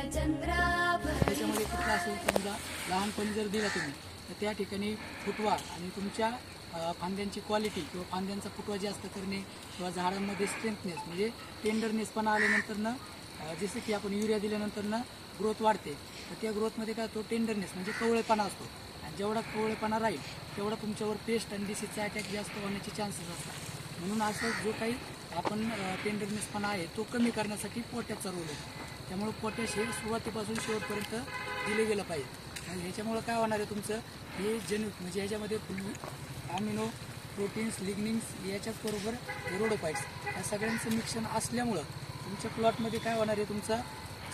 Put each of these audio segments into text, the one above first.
त्याच्यामध्ये कुठला असेल समजा लहानपणी जर दिला तुम्ही तर त्या ठिकाणी फुटवा आणि तुमच्या फांद्यांची क्वालिटी किंवा फांद्यांचा फुटवा जास्त करणे किंवा झाडांमध्ये स्ट्रेंथनेस म्हणजे टेंडरनेस पण आल्यानंतरनं जसं की आपण युरिया दिल्यानंतरनं ग्रोथ वाढते तर त्या ग्रोथमध्ये काय तो टेंडरनेस म्हणजे कवळेपणा असतो आणि जेवढा कवळेपणा राहील तेवढा तुमच्यावर पेस्ट आणि डिसीजचा अटॅक जास्त होण्याचे चान्सेस असतात. म्हणून असं जो काही आपण टेंडरनेसपणा आहे तो कमी करण्यासाठी पोटॅशचा रोल आहे. त्यामुळे पोटॅश हे सुरुवातीपासून शेवटपर्यंत दिले गेलं पाहिजे आणि ह्याच्यामुळं काय होणार आहे तुमचं हे जनुक म्हणजे ह्याच्यामध्ये अमिनो प्रोटीन्स लिग्निन्स याच्याचबरोबर रोडोपाईट्स या सगळ्यांचं मिश्रण असल्यामुळं तुमच्या प्लॉटमध्ये काय होणार आहे तुमचा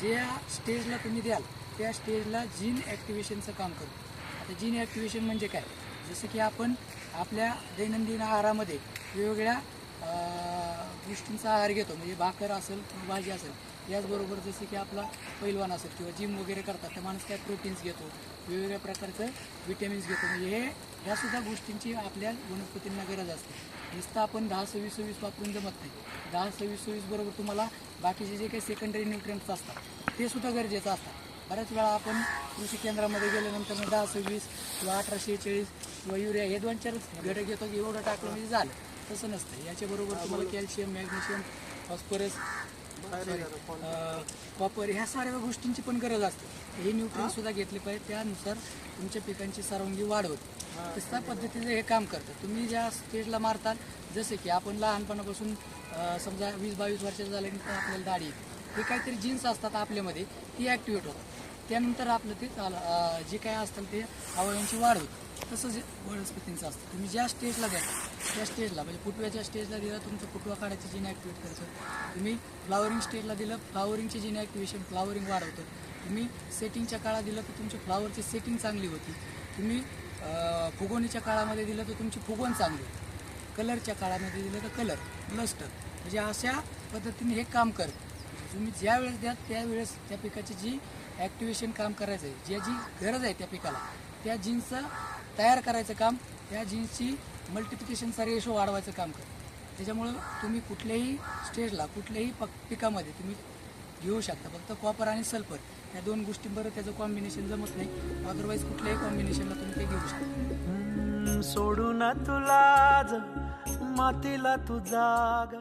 ज्या स्टेजला तुम्ही द्याल त्या स्टेजला जीन ॲक्टिवेशनचं काम करतो. आता जीन ॲक्टिवेशन म्हणजे काय जसं की आपण आपल्या दैनंदिन आहारामध्ये वेगवेगळ्या गोष्टींचा आहार घेतो म्हणजे भाकर असेल किंवा भाजी असेल याचबरोबर जसं की आपला पैलवान असेल किंवा जिम वगैरे करतात तर माणूस काय प्रोटीन्स घेतो वेगवेगळ्या प्रकारचं विटॅमिन्स घेतो म्हणजे ह्यासुद्धा गोष्टींची आपल्या वनस्पतींना गरज असते. नुसतं आपण 10-26-26 वापरून जमत नाही. 10-26-26 बरोबर तुम्हाला बाकीचे जे काही सेकंडरी न्यूट्रिएंट्स असतात ते सुद्धा गरजेचं असतात. बऱ्याच वेळा आपण कृषी केंद्रामध्ये गेल्यानंतर 10-26 किंवा 18-46 किंवा युरिया हे 2-4 घटक घेतो की एवढं टाकलं म्हणजे झालं तसं नसतं. याच्याबरोबर तुम्हाला कॅल्शियम मॅग्नेशियम फॉस्फरस कॉपर ह्या साऱ्या गोष्टींची पण गरज असते. हे न्यूट्रिएंट्स सुद्धा घेतले पाहिजे त्यानुसार तुमच्या पिकांची सर्वांगी वाढ होते. तशा पद्धतीचं हे काम करतं. तुम्ही ज्या स्टेजला मारताल जसे की आपण लहानपणापासून समजा 20-22 वर्षाचं झाल्यानंतर आपल्याला दाढी येते हे काहीतरी जीन्स असतात आपल्यामध्ये ती ॲक्टिवेट होतात त्यानंतर आपलं ते जे काय असतं ते अवयवांची वाढ होते. तसंच वनस्पतींचं असतं. तुम्ही ज्या स्टेजला द्या त्या स्टेजला म्हणजे फुटव्याच्या स्टेजला दिलं तुमचं फुटवा काढायची जीन ॲक्टिवेट करतं. तुम्ही फ्लावरिंग स्टेजला दिलं फ्लावरिंगची जीन ॲक्टिवेशन फ्लावरिंग वाढवतं. तुम्ही सेटिंगच्या काळात दिलं तर तुमची फ्लावरची सेटिंग चांगली होती. तुम्ही फुगवणीच्या काळामध्ये दिलं तर तुमची फुगवण चांगली होती. कलरच्या काळामध्ये दिलं तर कलर लस्टर म्हणजे अशा पद्धतीने हे काम करतं. तुम्ही ज्या वेळेस द्या त्यावेळेस त्या पिकाची जी ॲक्टिवेशन काम करायचं आहे ज्याची गरज आहे त्या पिकाला त्या जीन्सचं तयार करायचं काम त्या जीन्सची मल्टिप्लिकेशनचा रेशो वाढवायचं काम करतं. त्याच्यामुळं तुम्ही कुठल्याही स्टेजला कुठल्याही पिकामध्ये तुम्ही घेऊ शकता. फक्त कॉपर आणि सल्फर या 2 गोष्टींबरोबर त्याचं कॉम्बिनेशन जमत नाही. अदरवाईज कुठल्याही कॉम्बिनेशनला तुम्ही ते घेऊ शकता. सोडून तुला मातीला तू जाग